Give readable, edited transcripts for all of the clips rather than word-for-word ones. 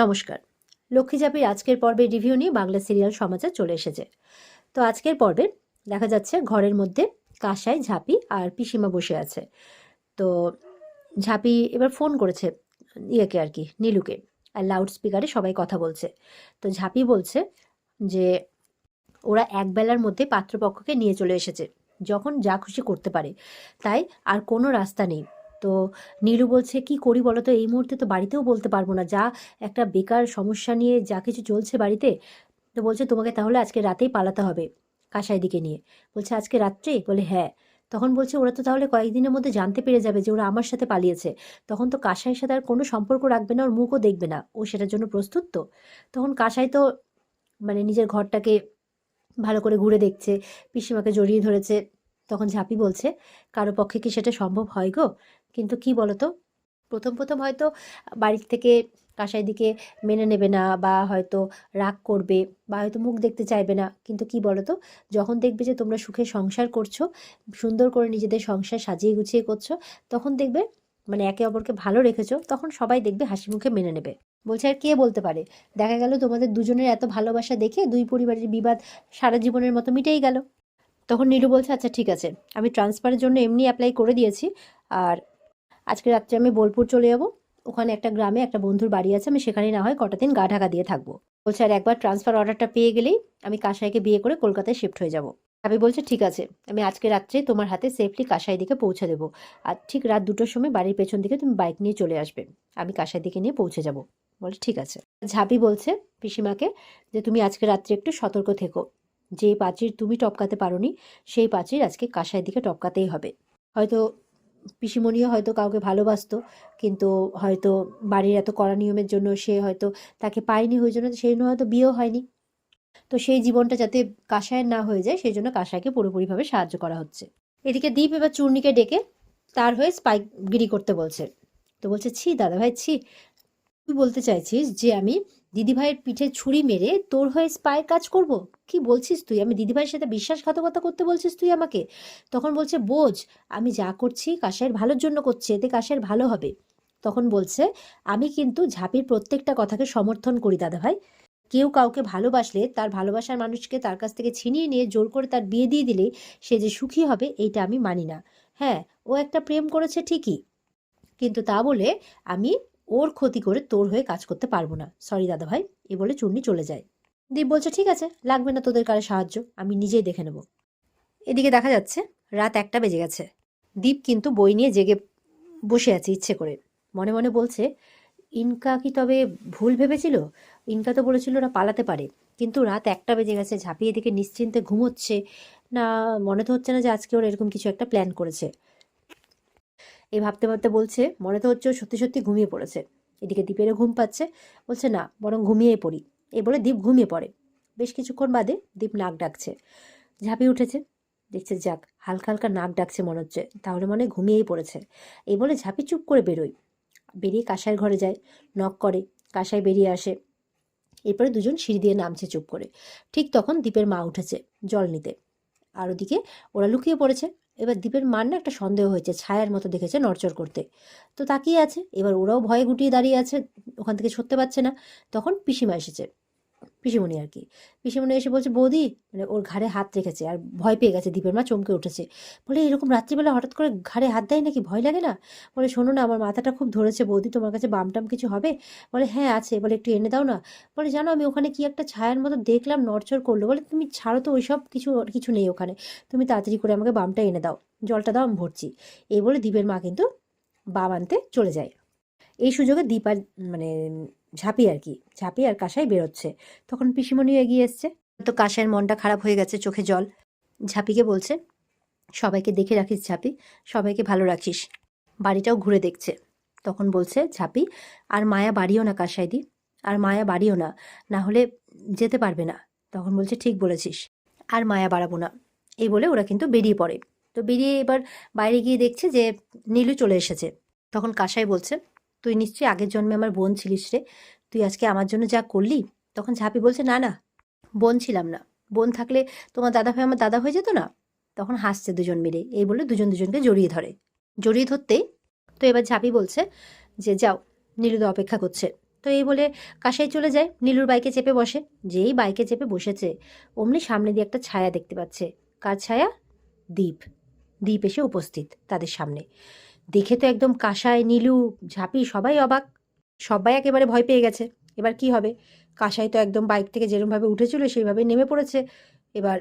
নমস্কার। লক্ষ্মী ঝাঁপির আজকের পর্বের রিভিউ নিয়ে বাংলা সিরিয়াল সমাচার চলে এসেছে। তো আজকের পর্বে দেখা যাচ্ছে ঘরের মধ্যে কাঁসাই, ঝাঁপি আর পিসিমা বসে আছে। তো ঝাঁপি এবার ফোন করেছে ইয়েকে আর কি, নীলুকে, আর লাউড স্পিকারে সবাই কথা বলছে। তো ঝাঁপি বলছে যে ওরা একবেলার মধ্যে পাত্রপক্ষকে নিয়ে চলে এসেছে, যখন যা খুশি করতে পারে, তাই আর কোনো রাস্তা নেই। তো নীলু বলছে কি করি বলো তো, এই মুহূর্তে তো বাড়িতেও বলতে পারবো না, যা একটা বেকার সমস্যা নিয়ে যা কিছু চলছে বাড়িতে। তো বলছে তোমাকে তাহলে আজকে রাতেই পালাতে হবে কাঁসাই দিকে নিয়ে। বলছে আজকে রাত্রে? বলে হ্যাঁ। তখন বলছে ওরা তো তাহলে কয়েকদিনের মধ্যে জানতে পেরে যাবে যে ওরা আমার সাথে পালিয়েছে, তখন তো কাঁসাইয়ের সাথে আর কোনো সম্পর্ক রাখবে না, ওর মুখও দেখবে না, ও সেটার জন্য প্রস্তুত। তো তখন কাঁসাই তো মানে নিজের ঘরটাকে ভালো করে ঘুরে দেখছে, পিসিমাকে জড়িয়ে ধরেছে। তখন ঝাঁপি বলছে কারো পক্ষে কি সেটা সম্ভব হয় গো? কিন্তু কি বলতো, প্রথম প্রথম হয়তো বাড়ির থেকে কাঁসাই দিকে মেনে নেবে না, বা হয়তো রাগ করবে, বা হয়তো মুখ দেখতে চাইবে না। কিন্তু কি বলতো, যখন দেখবে যে তোমরা সুখে সংসার করছো, সুন্দর করে নিজেদের সংসার সাজিয়ে গুছিয়ে করছো, তখন দেখবে মানে একে অপরকে ভালো রেখেছো, তখন সবাই দেখবে হাসি মুখে মেনে নেবে। বলছে আর কে বলতে পারে, দেখা গেল তোমাদের দুজনের এত ভালোবাসা দেখে দুই পরিবারের বিবাদ সারা জীবনের মতো মিটেই গেল। তখন নীলু বলছে আচ্ছা ঠিক আছে, আমি ট্রান্সফারের জন্য এমনি অ্যাপ্লাই করে দিয়েছি, আর আজকে রাত্রে আমি বোলপুর চলে যাবো। ওখানে একটা গ্রামে একটা বন্ধুর বাড়ি আছে, আমি সেখানে না হয় কটা দিন গা ঢাকা দিয়ে থাকবো। বলছে আর একবার ট্রান্সফার অর্ডারটা পেয়ে গেলেই আমি কাঁসাইকে বিয়ে করে কলকাতায় শিফট হয়ে যাব। আমি বলছে ঠিক আছে, আমি আজকে রাত্রে তোমার হাতে সেফলি কাঁসাই দিকে পৌঁছে দেবো, আর ঠিক রাত 2টোর সময় বাড়ির পেছন দিকে তুমি বাইক নিয়ে চলে আসবে, আমি কাঁসাই দিকে নিয়ে পৌঁছে যাব। বলে ঠিক আছে। ঝাঁপি বলছে পিসিমাকে যে তুমি আজকে রাত্রে একটু সতর্ক থেকো, যে পাঁচির তুমি টপকাতে পারোনি, সেই পাঁচির আজকে কাঁসাই দিকে টপকাতেই হবে। হয়তো পিসিমণিও হয়তো কাউকে ভালোবাসতো, কিন্তু হয়তো বাড়ির এত কড়া নিয়মের জন্য সে হয়তো তাকে পায়নি, ওই জন্য সেই জন্য হয়তো বিয়েও হয়নি। তো সেই জীবনটা যাতে কাঁসায়ের না হয়ে যায়, সেই জন্য কাঁসাইকে পুরোপুরিভাবে সাহায্য করা হচ্ছে। এদিকে দীপ এবার চূর্ণিকে ডেকে তার হয়ে স্পাইগিরি করতে বলছে। তো বলছে ছি দাদা ভাই ছি, তুই বলতে চাইছিস যে আমি দিদিভাইয়ের পিঠে ছুরি মেরে তোর হয়ে স্পাইয়ের কাজ করব? কি বলছিস তুই? আমি দিদিভাইয়ের সাথে বিশ্বাসঘাতকতা করতে বলছিস তুই আমাকে? তখন বলছে বোঝ, আমি যা করছি কাশের ভালোর জন্য করছি, এতে কাশের ভালো হবে। তখন বলছে আমি কিন্তু ঝাঁপির প্রত্যেকটা কথাকে সমর্থন করি দাদা ভাই। কেউ কাউকে ভালোবাসলে তার ভালোবাসার মানুষকে তার কাছ থেকে ছিনিয়ে নিয়ে জোর করে তার বিয়ে দিয়ে দিলে সে যে সুখী হবে, এইটা আমি মানি না। হ্যাঁ, ও একটা প্রেম করেছে ঠিকই, কিন্তু তা বলে আমি ওর ক্ষতি করে তোর হয়ে কাজ করতে পারবো না, সরি দাদা ভাই। এ বলে চূর্ণি চলে যায়। দীপ বলছে ঠিক আছে, লাগবে না তোদের কারো সাহায্য, আমি নিজেই দেখে নেব। এদিকে দেখা যাচ্ছে রাত 1টা বেজে গেছে। দীপ কিন্তু বই নিয়ে জেগে বসে আছে ইচ্ছে করে। মনে মনে বলছে ইনকা কি তবে ভুল ভেবেছিল? ইনকা তো বলেছিল ওরা পালাতে পারে, কিন্তু রাত 1টা বেজে গেছে, ঝাঁপিয়ে দিকে নিশ্চিন্তে ঘুমোচ্ছে না। মনে তো হচ্ছে না যে আজকে ওরা এরকম কিছু একটা প্ল্যান করেছে। এই ভাবতে ভাবতে বলছে মনে তো হচ্ছে ও সত্যি সত্যি ঘুমিয়ে পড়েছে। এদিকে দীপেরও ঘুম পাচ্ছে, বলছে না বরং ঘুমিয়েই পড়ি। এই বলে দীপ ঘুমিয়ে পড়ে। বেশ কিছুক্ষণ বাদে দীপ নাক ডাকছে। ঝাঁপিয়ে উঠেছে, দেখছে যাক হালকা হালকা নাক ডাকছে মনে হচ্ছে, তাহলে মনে হয় ঘুমিয়েই পড়েছে। এই বলে ঝাঁপি চুপ করে বেরোয়, বেরিয়ে কাঁসাইয়ের ঘরে যায়, নক করে। কাঁসাই বেরিয়ে আসে। এরপরে দুজন সিঁড়ি দিয়ে নামছে চুপ করে। ঠিক তখন দীপের মা উঠেছে জল নিতে, আর ওদিকে ওরা লুকিয়ে পড়েছে। এবার দীপের মার না একটা সন্দেহ হয়েছে, ছায়ার মতো দেখেছে নড়চড় করতে। তো তাকিয়ে আছে, এবার ওরাও ভয়ে গুটিয়ে দাঁড়িয়ে আছে, ওখান থেকে সরতে পারছে না। তখন পিসিমা এসেছে, পিসিমণি আর কি। পিসিমণি এসে বলছে বৌদি, মানে ওর ঘাড়ে হাত রেখেছে, আর ভয় পেয়ে গেছে। দীপের মা চমকে উঠেছে, বলে এরকম রাত্রিবেলা হঠাৎ করে ঘাড়ে হাত দেয় নাকি, ভয় লাগে না? বলে শোনো না, আমার মাথাটা খুব ধরেছে বৌদি, তোমার কাছে বামটাম কিছু হবে? বলে হ্যাঁ আছে, বলে একটু এনে দাও না। বলে জানো আমি ওখানে কি একটা ছায়ার মতো দেখলাম নড়চড় করলো। বলে তুমি ছাড়ো তো, ওইসব কিছু কিছু নেই ওখানে, তুমি তাড়াতাড়ি করে আমাকে বামটা এনে দাও, জলটা দাও আমি ভরছি। এই বলে দীপের মা কিন্তু বাম আনতে চলে যায়। এই সুযোগে দীপ আর মানে ঝাঁপি আর কি, ঝাঁপি আর কাঁসাই বেরোচ্ছে। তখন পিসিমণিও এগিয়ে এসছে। তো কাঁসাইয়ের মনটা খারাপ হয়ে গেছে, চোখে জল। ঝাঁপিকে বলছে সবাইকে দেখে রাখিস ঝাঁপি, সবাইকে ভালো রাখিস। বাড়িটাও ঘুরে দেখছে। তখন বলছে ঝাঁপি আর মায়া বাড়িও না কাঁসাইদি, আর মায়া বাড়িও না, না হলে যেতে পারবে না। তখন বলছে ঠিক বলেছিস, আর মায়া বাড়াবো না। এই বলে ওরা কিন্তু বেরিয়ে পড়ে। তো বেরিয়ে এবার বাইরে গিয়ে দেখছে যে নীলু চলে এসেছে। তখন কাঁসাই বলছে তুই নিশ্চয়ই আগের জন্মে আমার বোন ছিলিস রে, তুই আজকে আমার জন্য যা করলি। তখন ঝাঁপি বলছে না না, বোন ছিলাম না, বোন থাকলে তোমার দাদা ভাই আমার দাদা হয়ে যেত না। তখন হাসছে দুজন মিলে, এই বলে দুজন দুজনকে জড়িয়ে ধরে। জড়িয়ে ধরতেই তো এবার ঝাঁপি বলছে যে যাও, নীলুদা অপেক্ষা করছে, তো এই বলে কাসাই চলে যায়, নীলুর বাইকে চেপে বসে। যেই বাইকে চেপে বসেছে অমনি সামনে দিয়ে একটা ছায়া দেখতে পাচ্ছে। কার ছায়া? দীপ। দীপ এসে উপস্থিত তাদের সামনে। দেখে তো একদম কাসাই, নীলু, ঝাঁপি সবাই অবাক। সবাই একেবারে ভয় পেয়ে গেছে। এবার কি হবে? কাসাই তো একদম বাইক থেকে যেরকমভাবে উঠেছিল সেইভাবে নেমে পড়েছে। এবার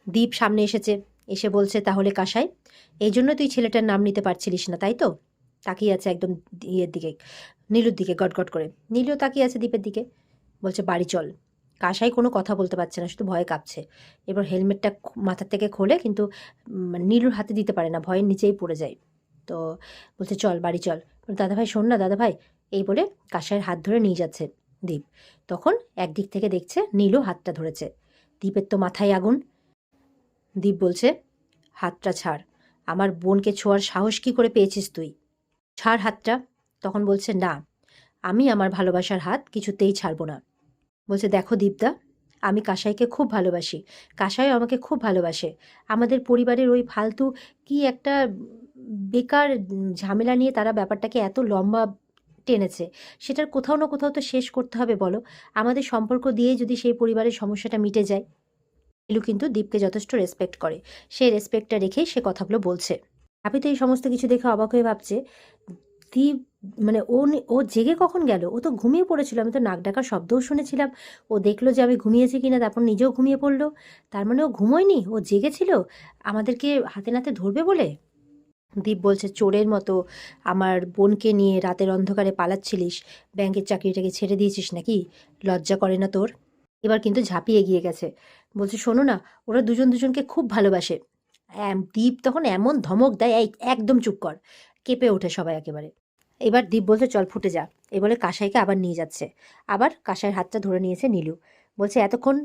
দীপ সামনে এসেছে, এসে বলছে, তাহলে কাসাই, এই জন্য তুই ছেলেটার নাম নিতে পারছিলিস না, তাই তো? তাকিয়ে আছে একদম ইয়ের দিকে, নীলুর দিকে গটগট করে। নীলুও তাকিয়ে আছে দীপের দিকে। বলছে বাড়ি চল। কাসাই কোনো কথা বলতে পারছে না, শুধু ভয়ে কাঁপছে। এবার হেলমেটটা মাথার থেকে খোলে, কিন্তু নীলুর হাতে দিতে পারে না, ভয়ের নিচেই পড়ে যায়। তো বলছে চল বাড়ি চল। দাদাভাই শোন না দাদাভাই, এই বলে কাসাইয়ের হাত ধরে নিয়ে যাচ্ছে দীপ। তখন একদিক থেকে দেখছে নীলু হাতটা ধরেছে। দীপের তো মাথায় আগুন। দীপ বলছে, হাতটা ছাড়, আমার বোনকে ছোঁয়ার সাহস কি করে পেয়েছিস তুই? ছাড় হাতটা। তখন বলছে, না, আমি আমার ভালোবাসার হাত কিছুতেই ছাড়বো না। বলছে, দেখো দীপদা, আমি কাসাইকে খুব ভালোবাসি, কাসাইও আমাকে খুব ভালোবাসে। আমাদের পরিবারের ওই ফালতু কি একটা বেকার ঝামেলা নিয়ে তারা ব্যাপারটাকে এত লম্বা টেনেছে, সেটার কোথাও না কোথাও তো শেষ করতে হবে বলো। আমাদের সম্পর্ক দিয়ে যদি সেই পরিবারের সমস্যাটা মিটে যায়। নীলু কিন্তু দীপকে যথেষ্ট রেসপেক্ট করে, সেই রেসপেক্টটা রেখেই সে কথাগুলো বলছে। আমি তো এই সমস্ত কিছু দেখে অবাক হয়ে ভাবছে, দীপ মানে ও জেগে কখন গেল? ও তো ঘুমিয়ে পড়েছিল, আমি তো নাক ডাকার শব্দও শুনেছিলাম। ও দেখলো যে আমি ঘুমিয়েছি কিনা, তারপর নিজেও ঘুমিয়ে পড়লো। তার মানে ও ঘুমোয়নি, ও জেগেছিল আমাদেরকে হাতে নাতে ধরবে বলে। দীপ বলছে, চোরের মতো আমার বোনকে নিয়ে রাতের অন্ধকারে পালাচ্ছিলিস, ব্যাংকের চাকরিটাকে ছেড়ে দিয়েছিস নাকি? লজ্জা করে না তোর? এবার কিন্তু ঝাঁপিয়ে এগিয়ে গেছে, বলছে শোনো না, ওরা দুজন দুজনকে খুব ভালোবাসে। দীপ তখন এমন ধমক দেয়, এই একদম চুপ কর। কেঁপে ওঠে সবাই একেবারে। এবার দীপ বলছে, চল ফুটে যা। এ বলে কাসাইকে আবার নিয়ে যাচ্ছে। আবার কাসাইয়ের হাতটা ধরে নিয়েছে নীলু। বলছে, এতক্ষণ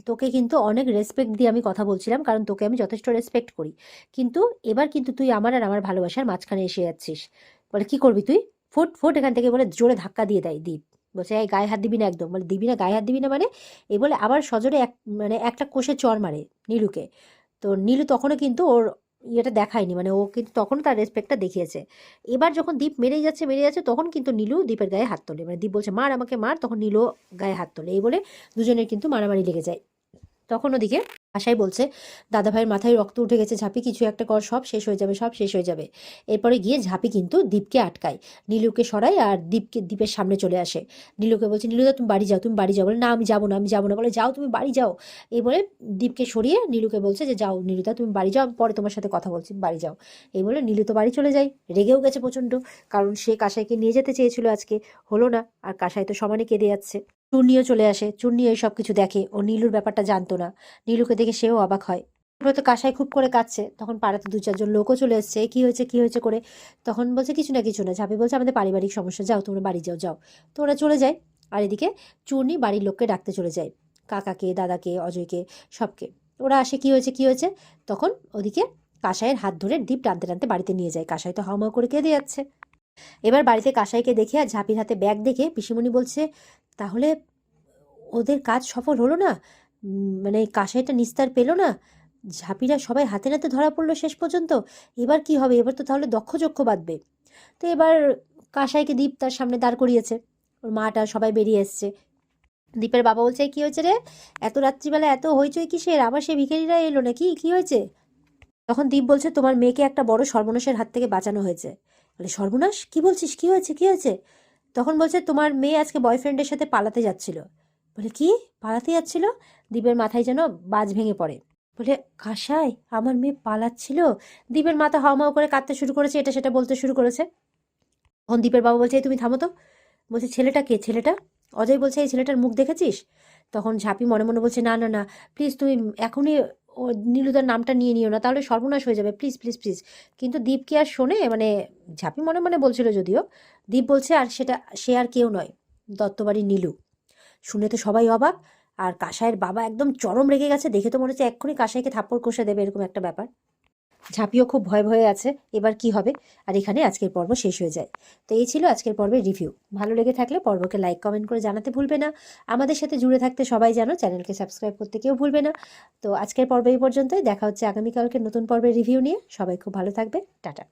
তোকে কিন্তু অনেক রেসপেক্ট দিয়ে আমি কথা বলছিলাম, কারণ তোকে আমি যথেষ্ট রেসপেক্ট করি, কিন্তু এবার কিন্তু তুই আমার আর আমার ভালোবাসার মাঝখানে এসে যাচ্ছিস। বলে, কি করবি তুই? ফুট ফুট এখান থেকে, বলে জোরে ধাক্কা দিয়ে দেয় দীপ। বলছে, এই গায়ে হাত দিবি না একদম। বলে, দিবি না, গায়ে হাত দিবি না মানে? এই বলে আবার সজোরে মানে একটা কষে চড় মারে নীলুকে। তো নীলু তখনও কিন্তু ওর ইয়েটা দেখায়নি, মানে ও কিন্তু তখনও তার রেসপেক্টটা দেখিয়েছে। এবার যখন দীপ মেরেই যাচ্ছে তখন কিন্তু নীলু দীপের গায়ে হাত তোলে, মানে দীপ বলছে মার আমাকে মার, তখন নীলু গায়ে হাত তোলে। এই বলে দুজনের কিন্তু মারামারি লেগে যায়। তখন ওদিকে আশাই বলছে, দাদা ভাইয়ের মাথায় রক্ত উঠে গেছে, ঝাঁপি কিছু একটা কর, সব শেষ হয়ে যাবে, সব শেষ হয়ে যাবে। এরপরে গিয়ে ঝাঁপি কিন্তু দীপকে আটকায়, নীলুকে সরায় আর দীপের সামনে চলে আসে। নীলুকে বলছে, নীলুদা তুমি বাড়ি যাও, তুমি বাড়ি যাও। বলে, না আমি যাবো না, আমি যাবো না। বলে, যাও তুমি বাড়ি যাও। এই বলে দীপকে সরিয়ে নীলুকে বলছে যে, যাও নীলুদা তুমি বাড়ি যাও, আমি পরে তোমার সাথে কথা বলছি, বাড়ি যাও। এই বলে নীলু তো বাড়ি চলে যায়। রেগেও গেছে প্রচণ্ড, কারণ সে কাসাইকে নিয়ে যেতে চেয়েছিল, আজকে হলো না। আর কাসাই তো সমানে কেঁদে যাচ্ছে। চূর্ণিও চলে আসে, চূর্ণি এই সব কিছু দেখে, ও নীলুর ব্যাপারটা জানতো না। নীলুকে দেখে সেও অবাক হয়। এরপরে তো কাসাই খুব করে কাঁদছে, তখন পাড়াতে দু চারজন লোকও চলে এসছে, কি হয়েছে কি হয়েছে করে। তখন বলছে, কিছু না কিছু না। ঝাঁপি বলছে, আমাদের পারিবারিক সমস্যা, যাও তোমরা বাড়ি যাও, যাও। তো ওরা চলে যায়। আর এদিকে চূর্ণি বাড়ির লোককে ডাকতে চলে যায়, কাকাকে, দাদাকে, অজয়কে, সবকে। ওরা আসে, কি হয়েছে কি হয়েছে। তখন ওদিকে কাসাইয়ের হাত ধরে দীপ টানতে টানতে বাড়িতে নিয়ে যায়। কাসাই তো হাউমাউ করে কেঁদে যাচ্ছে। এবার বাড়িতে কাসাইকে দেখে আর ঝাঁপির হাতে ব্যাগ দেখে পিসিমণি বলছে, তাহলে ওদের কাজ সফল হলো না? মানে কাসাইটা নিস্তার পেলো না? ঝাঁপিরা সবাই হাতে নাতে ধরা পড়লো শেষ পর্যন্ত। এবার কি হবে? এবার তো তাহলে দক্ষ বাঁধবে। তো এবার কাসাইকে দীপ তার সামনে দাঁড় করিয়েছে, ওর মাটা সবাই বেরিয়ে এসছে। দীপের বাবা বলছে, কি হয়েছে রে? এত রাত্রিবেলা এত হইচই কিসের? আবার সে ভিখারিরা এলো নাকি? কি হয়েছে? তখন দীপ বলছে, তোমার মেয়েকে একটা বড় সর্বনাশের হাত থেকে বাঁচানো হয়েছে। বলে, সর্বনাশ? কি বলছিস? কি হয়েছে কি হয়েছে? তখন বলছে, তোমার মেয়ে আজকে বয়ফ্রেন্ডের সাথে পালাতে যাচ্ছিল। বলে, কি পালাতে যাচ্ছিল? দীপের মাথায় যেন বাজ ভেঙে পড়ে। বলে, কাসাই আমার মেয়ে পালাচ্ছিল? দীপের মাথা হাওমাও করে কাঁদতে শুরু করেছে, এটা সেটা বলতে শুরু করেছে। তখন দীপের বাবা বলছে, তুমি থামো তো। বলছে, ছেলেটা কে? ছেলেটা? অজয় বলছে, এই ছেলেটার মুখ দেখেছিস? তখন ঝাঁপি মনে মনে বলছে, না না না, প্লিজ তুমি এখনই ও নীলুদার নামটা নিয়ে নিও না, তাহলে সর্বনাশ হয়ে যাবে, প্লিজ প্লিজ প্লিজ। কিন্তু দীপ কি আর শোনে? মানে ঝাঁপি মনে মনে বলছিল যদিও, দীপ বলছে, আর সেটা সে আর কেউ নয়, দত্তবাড়ির নীলু। শুনে তো সবাই অবাক। আর কাসাইয়ের বাবা একদম চরম রেগে গেছে, দেখে তো মনে হচ্ছে এক্ষুনি কাসাইকে থাপ্পড় কষে দেবে, এরকম একটা ব্যাপার। ঝাঁপিও খুব ভয়ে ভয়ে আছে, এবার কি হবে। আর এখানে আজকের পর্ব শেষ হয়ে যায়। তো এই ছিল আজকের পর্বের রিভিউ। ভালো লেগে থাকলে পর্বকে লাইক কমেন্ট করে জানাতে ভুলবে না। আমাদের সাথে জুড়ে থাকতে সবাই জানো, চ্যানেলকে সাবস্ক্রাইব করতে কেউ ভুলবে না। তো আজকের পর্ব এই পর্যন্তই, দেখা হচ্ছে আগামীকালকে নতুন পর্বের রিভিউ নিয়ে। সবাই খুব ভালো থাকবে, টাটা।